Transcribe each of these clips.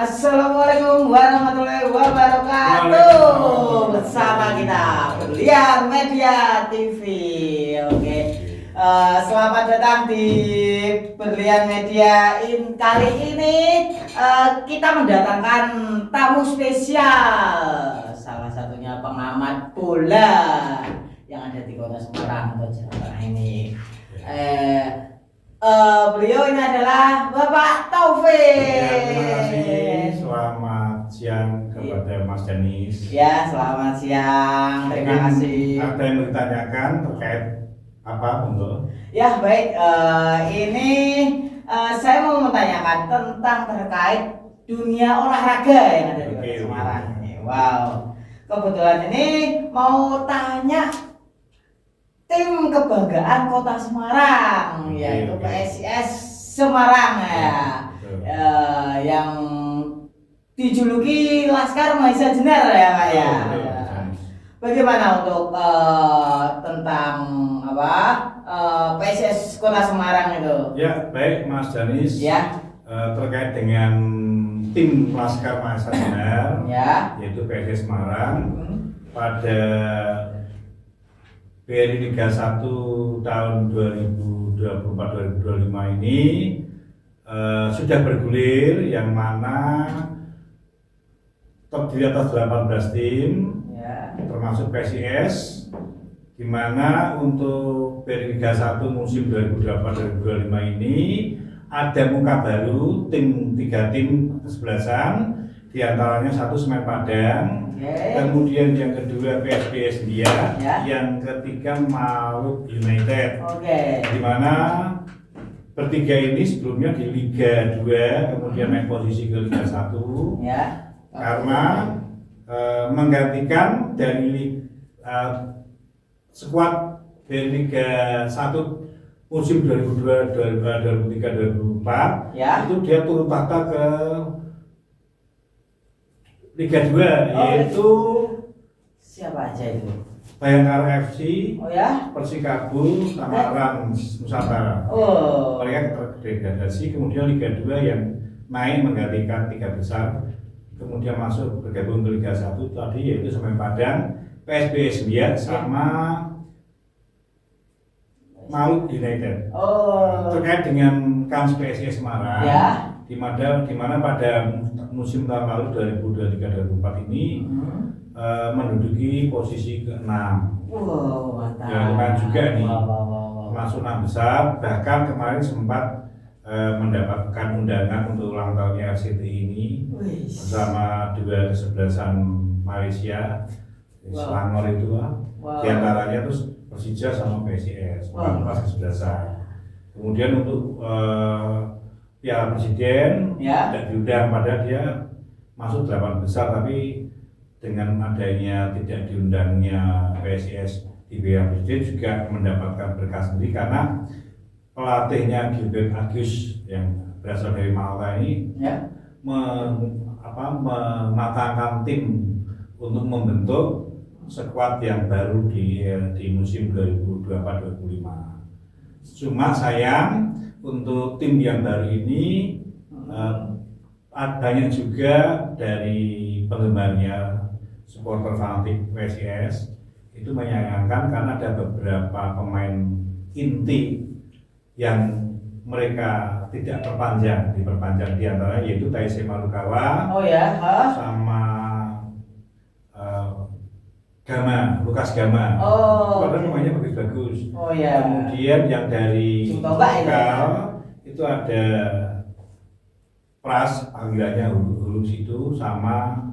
Assalamualaikum warahmatullahi wabarakatuh. Bersama kita Berlian Media TV. Oke. Selamat datang di Berlian Media. Kali ini kita mendatangkan tamu spesial. Salah satunya pengamat bola yang ada di Kota Semarang atau Jawa Tengah ini. Beliau ini adalah Bapak Taufik. Ya, terima kasih. Selamat siang kepada Mas Danis. Ya, selamat siang. Terima kasih. Ada yang ditanyakan terkait apa untuk? Ya, baik. Ini saya mau menanyakan tentang terkait dunia olahraga yang ada di Kota Semarang ini. Wow. Kebetulan ini mau tanya tim kebanggaan Kota Semarang, yaitu PSIS Semarang ya, yang dijuluki Laskar Mahesa Jenar ya Pak ya. Bagaimana untuk tentang PSIS Kota Semarang itu? Ya, baik Mas Danis. Ya. Terkait dengan tim Laskar Mahesa Jenar, ya, yaitu PSIS Semarang, pada BRI Liga 1 tahun 2024-2025 ini sudah bergulir, yang mana terdiri atas 18 tim, termasuk PSIS, di mana untuk BRI Liga 1 musim 2024-2025 ini ada muka baru, 3 tim kesebelasan, diantaranya 1 Semen Padang, kemudian yang kedua PSBS India, yang ketiga Maluku United, di mana bertiga ini sebelumnya di Liga 2, kemudian naik posisi ke Liga 1, karena menggantikan dari skuad dari Liga 1 musim 2003-2004, itu dia turun tahta ke Liga 2, yaitu siapa aja itu? Bayangkara FC, Persikabo, Samarang Nusantara. Mereka terdegradasi, kemudian Liga 2 yang naik menggantikan 3 besar, kemudian masuk bergabung ke Liga 1 tadi, yaitu Semen Padang, PSBS Biak, sama Maluku United. Terkait dengan kans PSIS Semarang, di mana pada musim tahun lalu 2023-2024 ini menduduki posisi ke-6. Mantap. Bukan juga nih masuk 6 besar, bahkan kemarin sempat mendapatkan undangan untuk ulang tahunnya RCTI ini bersama 2 kesebelasan Malaysia, Selangor itu diantaranya terus Persija sama PSIS, pas kesebelasan. Kemudian untuk Piala Presiden tidak diundang, padahal dia masuk 8 besar, tapi dengan adanya tidak diundangnya PSIS di Piala Presiden juga mendapatkan berkah sendiri, karena pelatihnya Gilbert Agus yang berasal dari Malta ini mematangkan tim untuk membentuk skuad yang baru di musim 2024-2025. Cuma sayang, untuk tim yang baru ini banyak juga dari penggemarnya, supporter fanatik PSIS itu menyayangkan karena ada beberapa pemain inti yang mereka tidak diperpanjang, di antaranya yaitu Taisei Marukawa, sama Lukas Gama, padahal namanya bagus-bagus. Kemudian yang dari lokal itu ada Pras, panggilannya Hulus itu, sama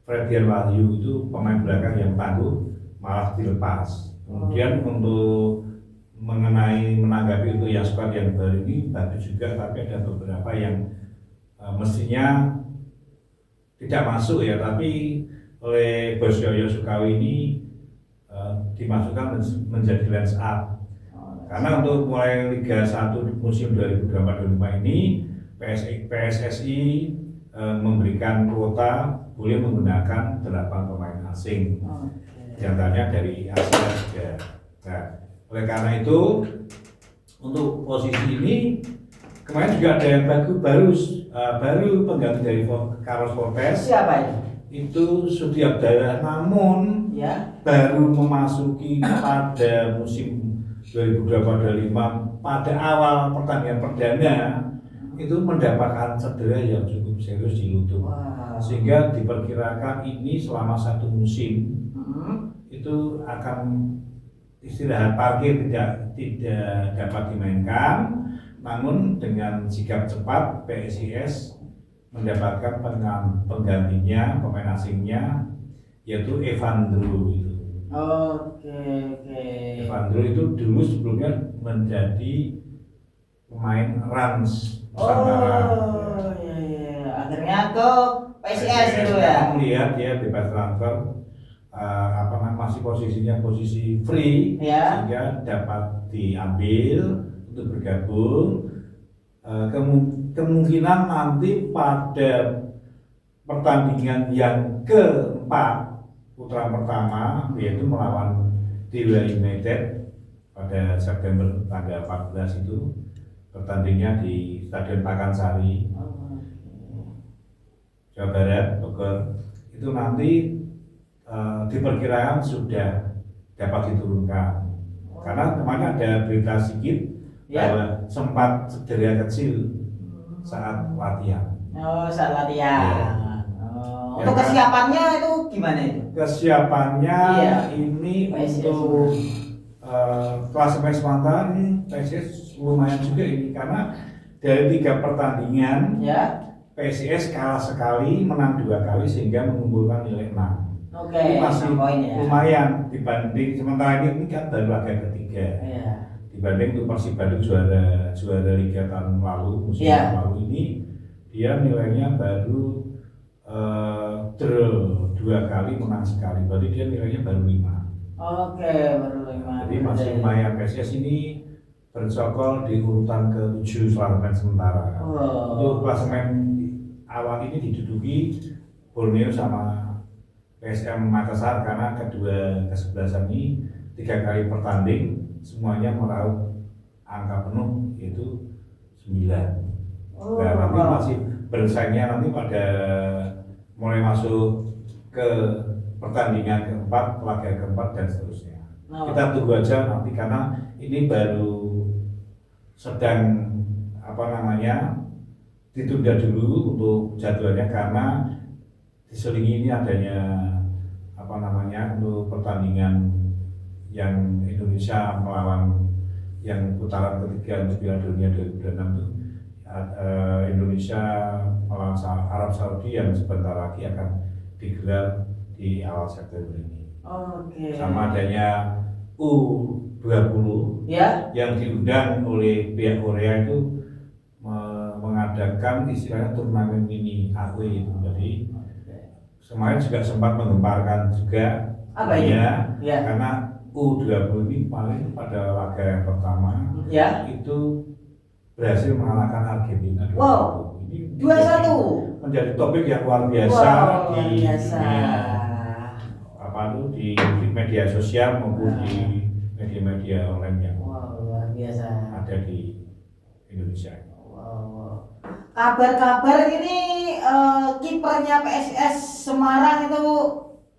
Fredian Wahyu, itu pemain belakang yang tangguh malah dilepas. Kemudian untuk menanggapi untuk yang skuad yang baru ini bagus juga, tapi ada beberapa yang mestinya tidak masuk ya, tapi oleh Bos Yoyo Sukawi ini dimasukkan menjadi lens up. Karena untuk mulai Liga 1 musim 2024-2025 ini PSSI memberikan kuota boleh menggunakan 8 pemain asing, diantaranya dari Asia juga. Nah, oleh karena itu untuk posisi ini Kemarin juga ada yang baru pengganti dari Carlos Fortes. Siapa itu? Itu Sudi Abdallah, namun Ya. baru memasuki pada musim 2025 pada awal pertandingan perdana itu mendapatkan cedera yang cukup serius di lutut. Wow. Sehingga diperkirakan ini selama 1 musim itu akan istirahat parkir, tidak dapat dimainkan. Namun dengan sikap cepat PSIS mendapatkan penggantinya, pemain asingnya, yaitu Evandro itu. Oke. Evandro itu dulu sebelumnya menjadi pemain Rans Nusantara. Oh iya. Akhirnya ke PSIS gitu ya. Melihat dia bebas transfer, masih posisinya posisi free, Ya. sehingga dapat diambil untuk bergabung. Kemungkinan nanti pada pertandingan yang keempat putaran pertama, yaitu melawan Dewa United pada September tanggal 14 itu, pertandingannya di Stadion Pakansari, Jawa Barat, Bogor. Itu nanti diperkirakan sudah dapat diturunkan. Karena kemarin ada berita sedikit bahwa sempat cedera kecil saat latihan. Oh, saat latihan. Ya. Untuk kesiapannya itu gimana itu? Kesiapannya ini PSIS. untuk klasemen sementara ini PSIS lumayan juga ini, karena dari 3 pertandingan PSIS kalah sekali, menang 2 kali, sehingga mengumpulkan nilai 6. Oke, Masih poin ya. lumayan dibanding sementara ini kan baru laga ketiga. Iya. Dibanding untuk Persib Bandung juara Liga tahun lalu, musim lalu ini dia nilainya baru draw 2 kali, menang sekali. Berarti dia nilainya baru 5. Oke, baru 5. Jadi masih lumayan. PSIS ini bercokol di urutan ke-7 klasemen sementara. Untuk klasemen awal ini diduduki Borneo sama PSM Makassar, karena kedua kesebelasan ini 3 kali pertanding semuanya meraup angka penuh, yaitu 9. Nah, nanti masih bersaingnya nanti pada mulai masuk ke pertandingan keempat, laga keempat dan seterusnya. Kita tunggu aja nanti, karena ini baru sedang ditunda dulu untuk jadwalnya, karena diselingi ini adanya untuk pertandingan yang Indonesia melawan yang putaran ketiga Piala Dunia 2026 itu, Indonesia melawan Arab Saudi yang sebentar lagi akan digelar di awal September ini. Oke. Sama adanya U20 yang diundang oleh pihak Korea itu mengadakan istilahnya turnamen mini AW itu. Jadi kemarin juga sempat menggemparkan juga karena U20 ini paling pada laga yang pertama itu berhasil mengalahkan Argentina 2-1. Ini 2-1 menjadi topik yang luar biasa di di media sosial maupun di media-media online yang luar biasa ada di Indonesia. Kabar-kabar ini kipernya PSIS Semarang itu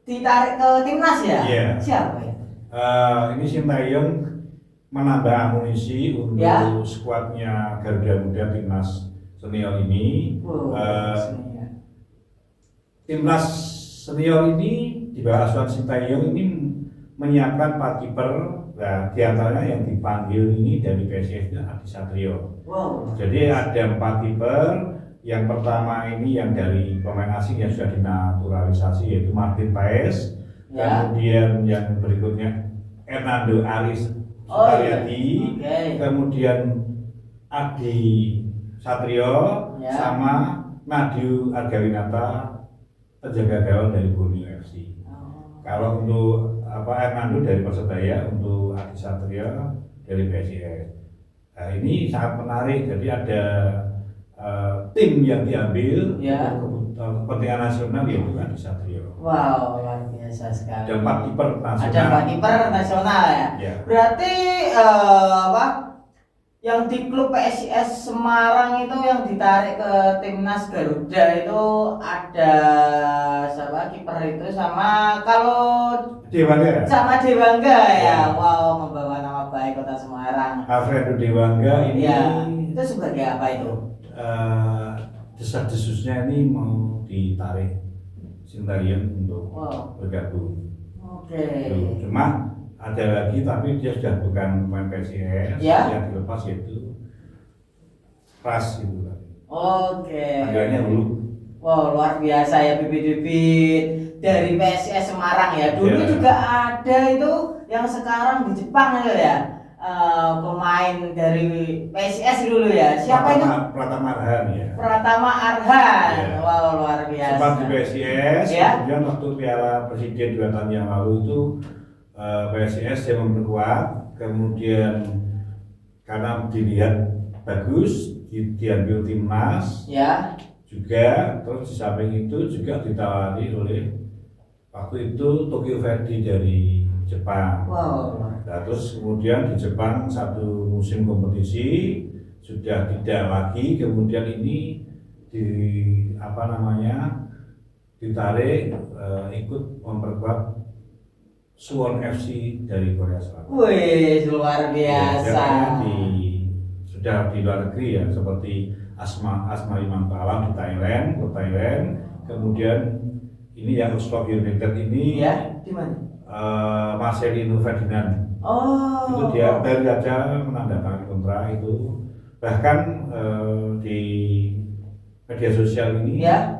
ditarik ke timnas ya? Iya. Siapa ya? Ini Sintayong menambah amunisi untuk skuadnya Garuda Muda timnas senior ini. Timnas senior ini di bawah asuhan Sintayong ini menyiapkan 4 kiper. Nah, diantaranya yang dipanggil ini dari PSIS Adi Satrio. Jadi ada 4 kiper. Yang pertama ini yang dari pemain asing yang sudah dinaturalisasi, yaitu Martin Paes. Kemudian yang berikutnya Hernando Aris Sukaryadi. Kemudian Adi Satrio sama Nadiu Argawinata, penjaga gawang dari Borneo FC. Kalau untuk Hernando dari Persebaya, untuk Adi Satrio dari PSIS. Nah, ini sangat menarik. Jadi ada tim yang diambil untuk kepentingan nasional, yaitu Adi Satrio. Wow, luar biasa sekali. Ada 4 kiper nasional. Ada 4 kiper nasional ya. Ya. Berarti yang di klub PSIS Semarang itu yang ditarik ke timnas Garuda itu ada siapa kiper itu sama kalau Dewangga. sama Dewangga ya. Ya. Wow, membawa nama baik Kota Semarang. Alfredo Dewangga ini Ya, itu sebagai apa itu? desas-desusnya ini mau ditarik Sintayong untuk Wow. bergabung. Oke. Cuma ada lagi tapi dia sudah bukan pemain PSIS, Ya. yang dilepas yaitu Pras itu kan. Oke. Panggilannya Hulu. Wow, luar biasa ya bibit-bibit dari PSIS Semarang ya. Dulu Ya. juga ada itu yang sekarang di Jepang itu ya. Pemain dari PSIS dulu ya. Siapa itu? Pratama Arhan ya. Pratama Arhan. Ya. Wow, luar biasa. Sempat di PSIS, Ya. kemudian waktu Piala Presiden 2 tahun yang lalu itu PSIS yang memperkuat, kemudian karena dilihat bagus diambil timnas Ya. juga, terus di samping itu juga ditawari oleh waktu itu Tokyo Verdy dari Jepang. Wow. Nah, terus kemudian di Jepang satu musim kompetisi sudah tidak lagi, kemudian ini ditarik ikut memperkuat Suwon FC dari Korea Selatan. Wih, luar Ya, biasa. sudah di luar negeri ya, seperti Asma Iman Alam di Thailand, kemudian ini yang Oslo United ini Ya, di mana? Marcelino Ferdinand. Oh. Itu dia baru saja menandatangani kontrak itu. Bahkan di media sosial ini Ya.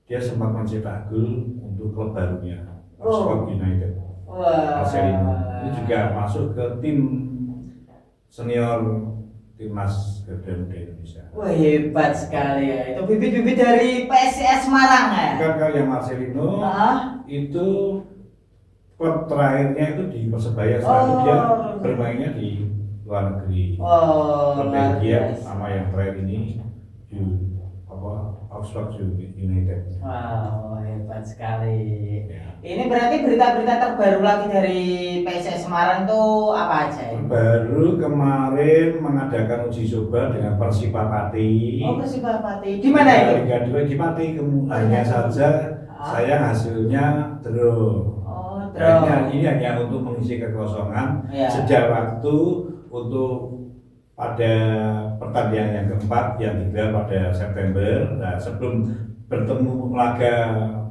dia sempat mencetak gol untuk klub barunya, Oh. Oxford United. Wah. Marcelino ini juga masuk ke tim senior timnas Garuda Muda Indonesia. Wah, hebat sekali ya. Itu bibit-bibit dari PSIS Semarang ya. Bukan kalau yang Marcelino Ah. itu klub terakhirnya itu di Persebaya, setelah itu dia Oh. bermainnya di luar negeri. Oh, Klub luar Belgia biasa. sama yang terakhir ini Oxford United. Wow, hebat sekali. Ya. Ini berarti berita-berita terbaru lagi dari PSIS Semarang itu apa aja ya? Baru kemarin mengadakan uji coba dengan Persipa Pati. Oh, Persipati. Di mana itu? Liga 2 di Pati, hanya saja sayang hasilnya draw. Oh, draw. Ini hanya untuk mengisi kekosongan Ya. sejak waktu untuk pada pertandingan yang keempat yang digelar pada September. Nah, sebelum bertemu laga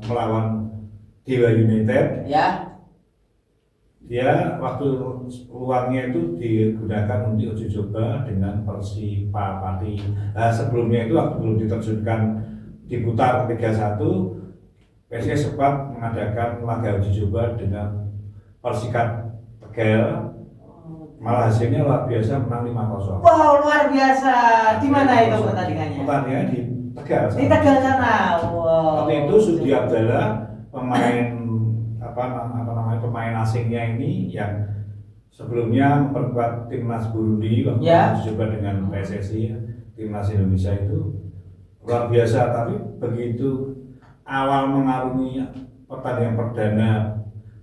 melawan Dewa United, Ya. dia waktu luangnya itu digunakan untuk uji coba dengan Persipa Pati. Nah, sebelumnya itu waktu belum diterjunkan diputar 3-1, PSIS sempat mengadakan laga uji coba dengan Persikat Tegal. Malah hasilnya luar biasa, menang 5-0. Wow, luar biasa. Di mana itu pertandingannya? Pertandingannya di Tegal. Di Tegal sana. Wow. Waktu itu Sudi Abdallah, pemain pemain asingnya ini yang sebelumnya memperkuat timnas Burundi waktu Ya. coba dengan PSSI, timnas Indonesia itu luar biasa. Tapi begitu awal mengarungi pertandingan perdana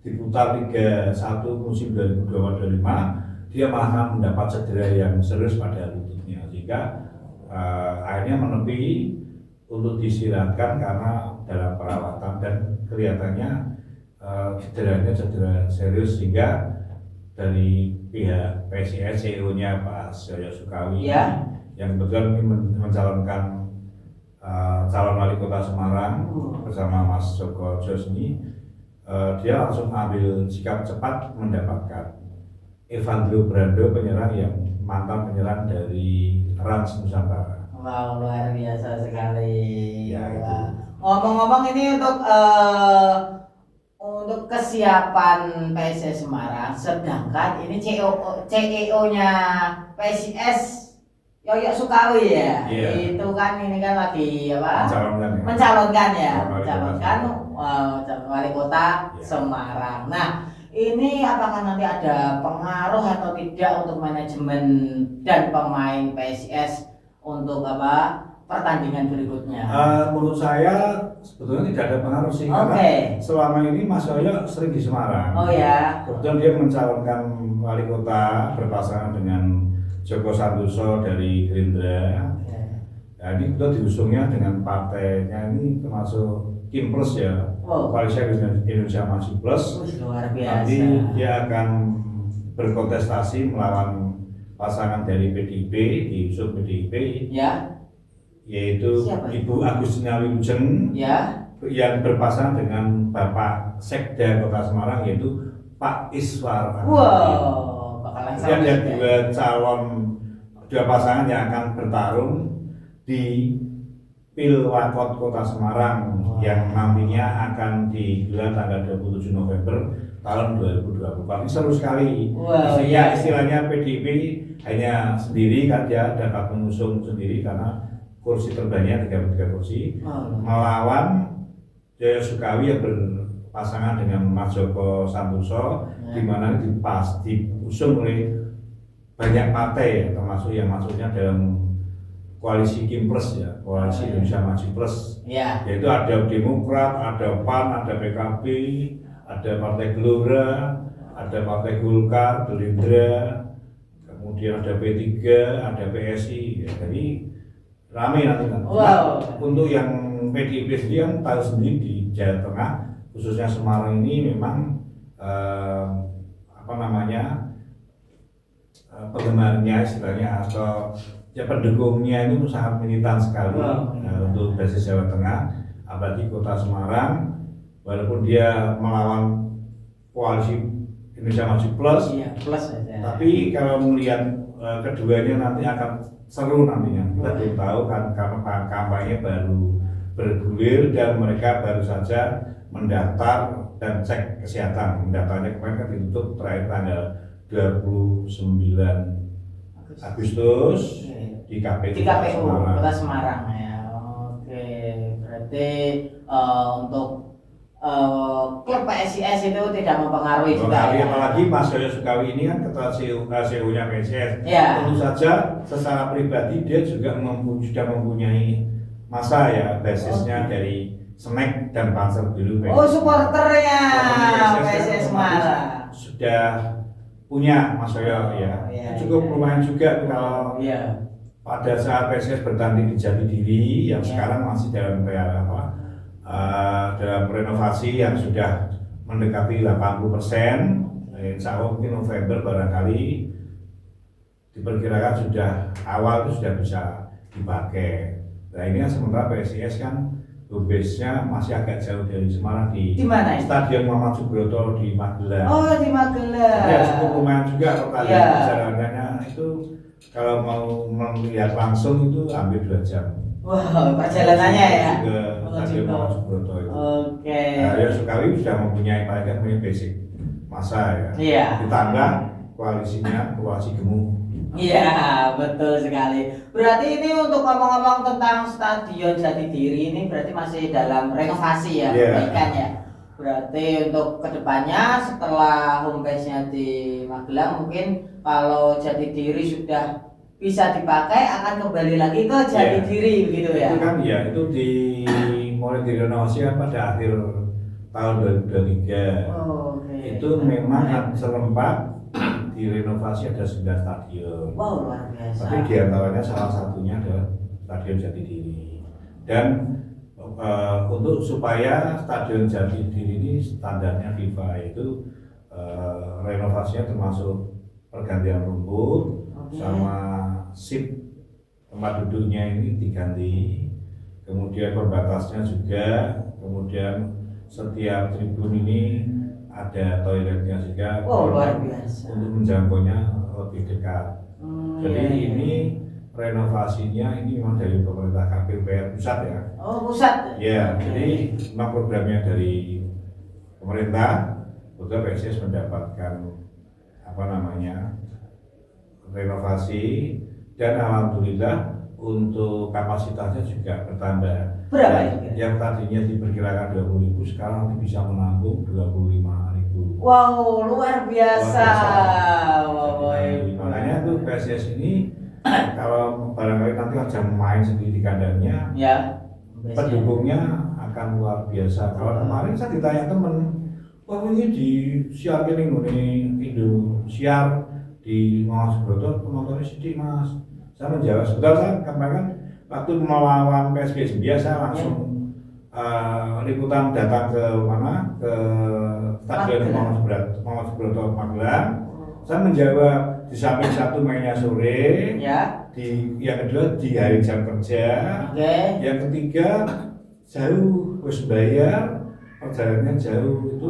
diputar Liga 1 musim 2024-2025, dia malah mendapat cedera yang serius pada lututnya, sehingga akhirnya menepi untuk diistirahatkan karena dalam perawatan, dan kelihatannya cederanya cedera serius, sehingga dari pihak PSIS CEO-nya Pak Joyo Sukawi Ya. yang kebetulan ini mencalonkan calon wali kota Semarang bersama Mas Joko Josni, dia langsung ambil sikap cepat mendapatkan Evandro Brando, penyerang yang mantan penyerang dari Rans Nusantara. Wow, luar biasa sekali. Ya, itu. Ngomong-ngomong ini untuk kesiapan PSIS Semarang, sedangkan ini CEO-nya PSIS Yoyo Sukawi ya. Iya. Itu kan ini kan lagi apa? Mencalonkan ya. Mencalonkan calon wali kota Iya. Semarang. Nah, ini apakah nanti ada pengaruh atau tidak untuk manajemen dan pemain PSIS untuk apa pertandingan berikutnya? Menurut saya sebetulnya tidak ada pengaruh sih, karena selama ini Mas Yoyo sering di Semarang. Oh ya. Kebetulan dia mencalonkan wali kota berpasangan dengan Joko Santoso dari Gerindra. Oke. Nah, ini kita diusungnya dengan partainya ini termasuk Kim Plus ya, Oh. Koalisi Indonesia Maju Plus. Luar biasa. Nanti dia akan berkontestasi melawan pasangan dari PDIP, diusung PDIP, Ya. yaitu Siapa? Ibu Agustina Wilujeng Ya. yang berpasangan dengan Bapak Sekda Kota Semarang yaitu Pak Iswar. Wow, bakalan Jadi ada seru dua pasangan yang akan bertarung di Pilwakot Kota Semarang yang nantinya akan digelar tanggal 27 November tahun 2024. Ini seru sekali. Wow, iya. Istilahnya PDIP hanya sendiri kan, dia dapat mengusung sendiri karena kursi terbanyak 33 kursi, melawan Jaya Sukawi yang berpasangan dengan Mas Joko Santoso, di mana diusung oleh banyak partai, termasuk yang masuknya dalam koalisi Kim Plus ya, Koalisi Indonesia Maju Plus. Ya. Yaitu ada Demokrat, ada PAN, ada PKB, ada Partai Gelora, ada Partai Golkar, Gerindra, kemudian ada P3, ada PSI. Ya, jadi ramai nanti kan. Wow. Untuk yang PDIP sendiri yang tahu sendiri di Jawa Tengah, khususnya Semarang ini memang penggemarnya istilahnya atau ya pendukungnya ini sangat militan sekali. Untuk basis Jawa Tengah, apalagi Kota Semarang, walaupun dia melawan koalisi Indonesia Maju Plus, Iya, plus aja. tapi kalau melihat keduanya nanti akan seru nantinya. Kita belum tahu kan karena kampanye baru bergulir dan mereka baru saja mendaftar dan cek kesehatan. Mendaftarnya kemarin kan ditutup terakhir tanggal 29 Agustus di KPU Semarang. Kota Semarang ya. Oke, berarti untuk klub PSIS itu tidak mempengaruhi juga ya. Apalagi Mas Jaya Sukawi ini kan ketua CEO-nya PSIS. Ya. Tentu saja secara pribadi dia juga sudah mempunyai masa ya basisnya dari Semek dan Panser Biru. Oh, supporternya PSIS Semarang. Sudah punya Mas Jaya ya. Cukup lumayan juga kalau pada saat PSIS bertanding di Jatidiri yang sekarang masih dalam dalam renovasi yang sudah mendekati 80%. Insya Allah mungkin November barangkali diperkirakan sudah awal itu sudah bisa dipakai. Nah ini kan sementara PSIS kan base-nya masih agak jauh dari Semarang di mana? Stadion Muhammad Subroto di Magelang. Oh, di Magelang. Ya cukup lumayan juga perjalanannya itu kalau mau melihat langsung itu hampir 2 jam. Wow, perjalanannya ya. Ke Stadion Muhammad Subroto itu. Oke. Ya Sukawi sudah mempunyai basic masa ya. Iya. Ditambah koalisinya koalisi gemuk. Iya, betul sekali. Berarti ini untuk ngomong-ngomong tentang Stadion Jatidiri ini berarti masih dalam renovasi ya, perbaikan ya. Berarti untuk kedepannya setelah home base-nya di Magelang mungkin kalau Jatidiri sudah bisa dipakai akan kembali lagi ke Jatidiri begitu ya. Itu kan ya itu mulai direnovasi kan pada akhir tahun 2023. Itu memang serempak direnovasi ada 9 stadion. Wow, luar biasa. Tapi diantaranya salah satunya adalah Stadion Jatidiri. Dan untuk supaya Stadion Jatidiri ini standarnya FIFA itu renovasinya termasuk pergantian rumput sama SIP tempat duduknya ini diganti, kemudian pembatasnya juga, kemudian setiap tribun ini ada toiletnya juga. Luar biasa. Untuk menjangkaunya lebih dekat. Jadi ini renovasinya ini memang dari pemerintah KPUPR pusat ya. Oh, pusat. Ya, jadi memang programnya dari pemerintah. Betul PSIS mendapatkan renovasi dan alhamdulillah untuk kapasitasnya juga bertambah. Berapa ya? Yang tadinya diperkirakan 20.000 sekarang nanti bisa menampung 25.000. Wow, luar biasa. Makanya tuh PSIS ini kalau barangkali nanti akan main sendiri di kandangnya, pendukungnya akan luar biasa. Kalau kemarin saya ditanya temen, wah ini di siar ini Indosiar di Mas Broto penontonnya sedikit Mas. Saya menjawab sebentar, saya kemarin waktu melawan PSBS biasa langsung liputan datang ke mana, ke stadion Mas Broto Magelang. Saya menjawab di samping satu mainnya sore, Ya. yang kedua di hari jam kerja, yang ketiga jauh wis bayar, perjalanannya jauh itu.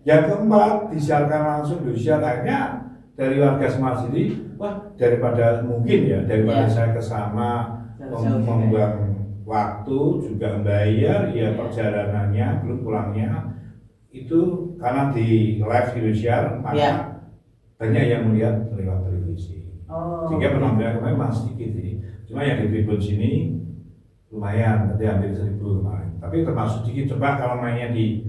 Yang keempat disiarkan langsung akhirnya dari warga Semarang, wah daripada saya ke sana membuang waktu juga bayar ya perjalanannya belum pulangnya itu karena di live di maka banyak yang melihat lewat televisi. Sehingga penampilan kemarin masih sedikit sih. Cuma yang di tribun sini lumayan, tadi hampir 1.000 kemarin. Tapi termasuk sedikit. Coba kalau mainnya di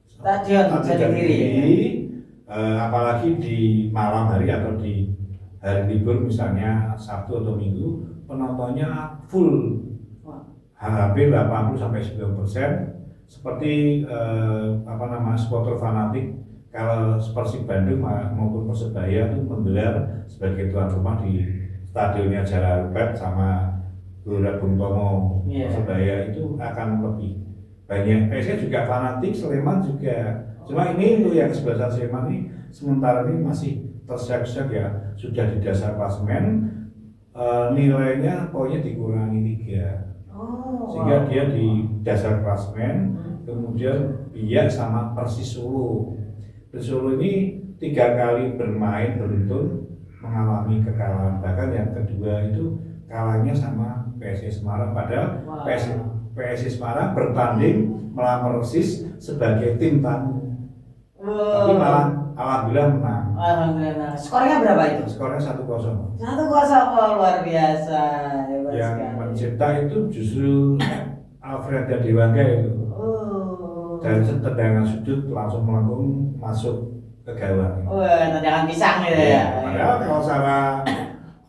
stadion Jatidiri, apalagi di malam hari atau di hari libur misalnya Sabtu atau Minggu, penontonnya full, hampir 80-90%. Seperti supporter fanatik. Kalau Persib Bandung maupun Persebaya itu menggelar sebagai tuan rumah di stadionnya Jalalubat sama Gelora Bung Tomo, Persebaya itu akan lebih banyak. PSIS juga fanatik, Sleman juga. Cuma ini untuk yang sebelah Sleman ini sementara ini masih tersiap-siap ya, sudah di dasar klasemen, nilainya pokoknya dikurangi 3, sehingga dia di dasar klasemen. Kemudian Biak sama Persis Solo. Solo ini 3 kali bermain beruntun mengalami kekalahan, bahkan yang kedua itu kalahnya sama PSIS Semarang, padahal PSIS Semarang bertanding melawan Persis sebagai tim tamu, tapi malah alhamdulillah menang. Alhamdulillah. Skornya berapa itu? Skornya 1-0. 1-0, luar biasa. Yang mencetak itu justru Alfred Dewangga itu. Dan tendangan sudut langsung melengkung masuk ke gawang. Tendangan pisang gitu ya. Padahal kalau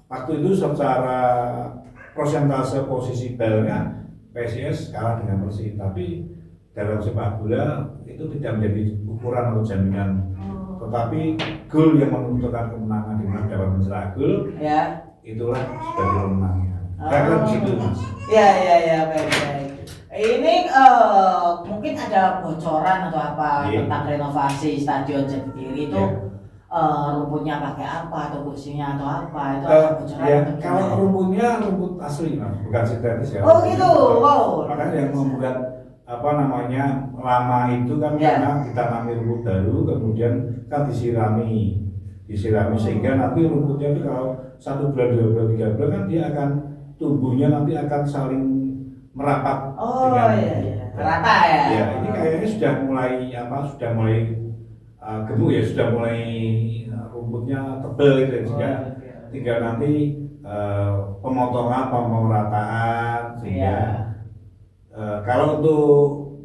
waktu itu secara persentase posisi balnya PSIS kalah dengan Persib, tapi dalam sepak bola itu tidak menjadi ukuran atau jaminan. Tetapi gol yang menentukan kemenangan di mana dapat mencetak gol, itulah sebagai pemenangnya. Karena begitu Mas. Ya, baik. Ini mungkin ada bocoran atau apa tentang renovasi Stadion Jatidiri itu, rumputnya pakai apa atau kursinya atau apa itu ada bocoran? Kalau rumputnya rumput asli Mas, bukan sintetis ya. Oh gitu, wow. Makanya yang membuat lama itu kan karena ditanami rumput baru, kemudian kan disirami sehingga nanti rumputnya itu kalau 1 bulan, 2 bulan, 3 bulan kan dia akan tumbuhnya nanti akan saling merapat dengan rata ya. Ya, ini kayaknya sudah mulai gemuk ya, sudah mulai rumputnya tebal gitu ya, sehingga tinggal nanti pemotongan, pemerataan sehingga kalau untuk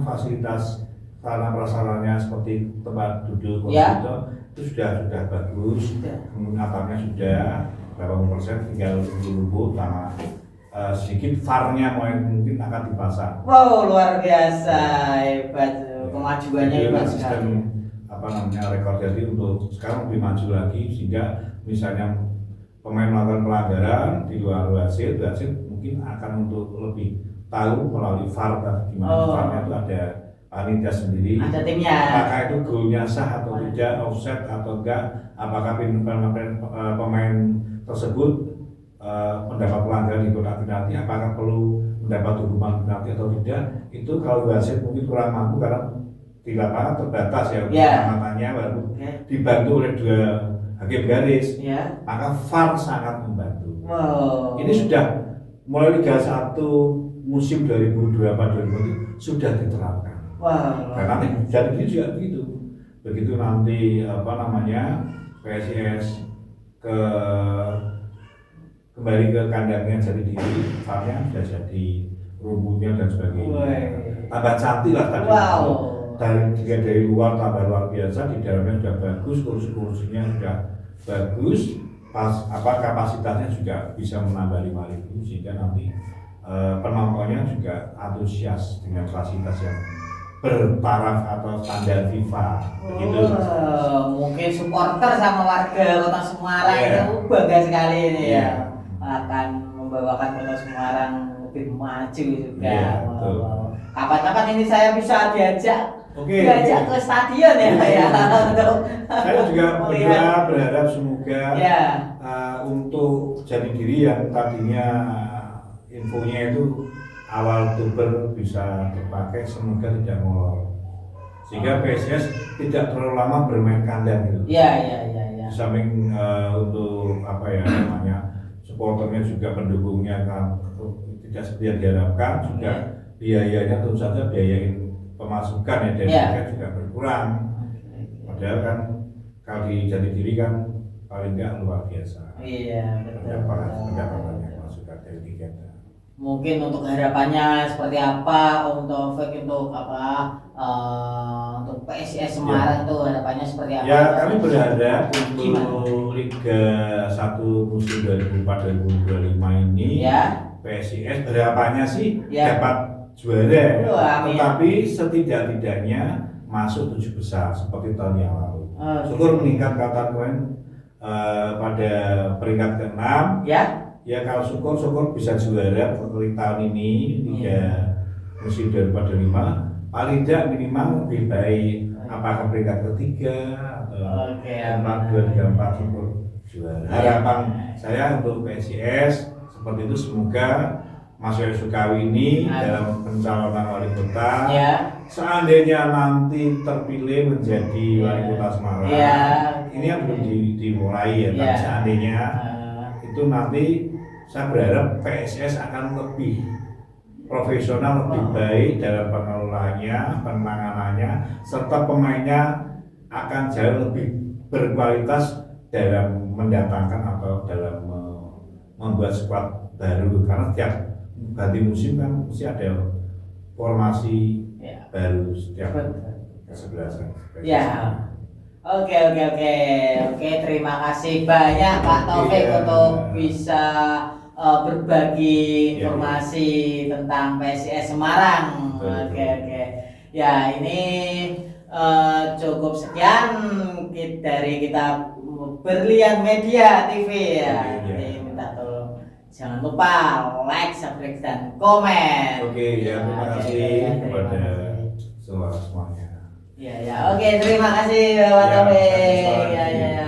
fasilitas sarana prasarannya seperti tempat duduk itu sudah bagus, atapnya sudah berapa persen, tinggal rumput sama sedikit VAR-nya mungkin akan dipasang. Wow, luar biasa, hebat, kemajuannya hebat sekali. Rekor jadi untuk sekarang lebih maju lagi, sehingga misalnya pemain melakukan pelanggaran di luar wasit mungkin akan untuk lebih tahu melalui VAR gimana. VAR-nya itu ada panitia sendiri, ada timnya, apakah itu golnya sah atau tidak, offset atau enggak, apakah pemain tersebut mendapat pelanggaran di kotak penalti, apakah perlu mendapat hukuman penalti atau tidak. Itu kalau wasit mungkin kurang mampu karena di lapangan terbatas matanya, baru dibantu oleh 2 hakim garis, maka VAR sangat membantu. Ini sudah mulai Liga 1 musim 2024-2025 sudah diterapkan. Dan nanti jadi ini juga begitu nanti PSIS kembali ke kandangnya Jatidiri, VAR-nya sudah jadi, rumputnya dan sebagainya. Tambah cantik lah tadi. Dari luar tambah luar biasa, di dalamnya sudah bagus, kursi-kursinya sudah bagus, kapasitasnya juga bisa menambah 5.000, sehingga nanti penontonnya juga antusias dengan fasilitas yang bertaraf atau standar FIFA begitu. Mungkin supporter sama warga Kota Semarang itu bangga sekali ini ya, akan membawakan Kota Semarang lebih maju juga. Kapan-kapan ini saya bisa diajak ke stadion ya Pak ya. Saya juga berharap semoga untuk Jati Diri yang tadinya infonya itu awal Oktober bisa terpakai, semoga tidak molor, sehingga PSIS tidak terlalu lama bermain kandang gitu. Iya. Di samping untuk supporternya juga pendukungnya kan tidak seperti yang diharapkan, juga biayanya tentu saja biayain pemasukan ya dari mereka juga berkurang. Padahal kan kalau di Jati Diri kan paling nggak luar biasa. Iya betul. Pendapatannya masukan dari tiketnya. Mungkin untuk harapannya seperti apa untuk untuk PSIS Semarang tuh harapannya seperti apa? Ya kami berharap untuk Liga 1 musim 2024-2025 ini PSIS harapannya sih dapat juara, tetapi setidak-tidaknya masuk 7 besar seperti tahun yang lalu. Syukur meningkat kata kemarin pada peringkat ke-6. Ya kalau syukur bisa juara seperti tahun ini Liga musim 2025, paling tidak minimal lebih baik. Apakah peringkat ketiga atau 4, 2, 3, 4 syukur juara. Harapan saya untuk PSIS seperti itu, semoga Mas Yoyo Sukawi ini dalam pencalonan wali kota, seandainya nanti terpilih menjadi wali kota Semarang, ini yang belum dimulai ya, tapi seandainya itu nanti saya berharap PSS akan lebih profesional, lebih baik dalam pengelolaannya, penanganannya, serta pemainnya akan jauh lebih berkualitas dalam mendatangkan atau dalam membuat skuad baru, karena tiap ganti musim kan mesti ada formasi baru setiap kesebelasan. Oke, terima kasih banyak Pak Taufik untuk bisa berbagi informasi tentang PSIS Semarang. Oke. Ya, ini cukup sekian dari kita Berlian Media TV ya. Minta tolong jangan lupa like, subscribe dan komen. Terima kasih kepada semuanya. Oke, terima kasih Pak Taufik.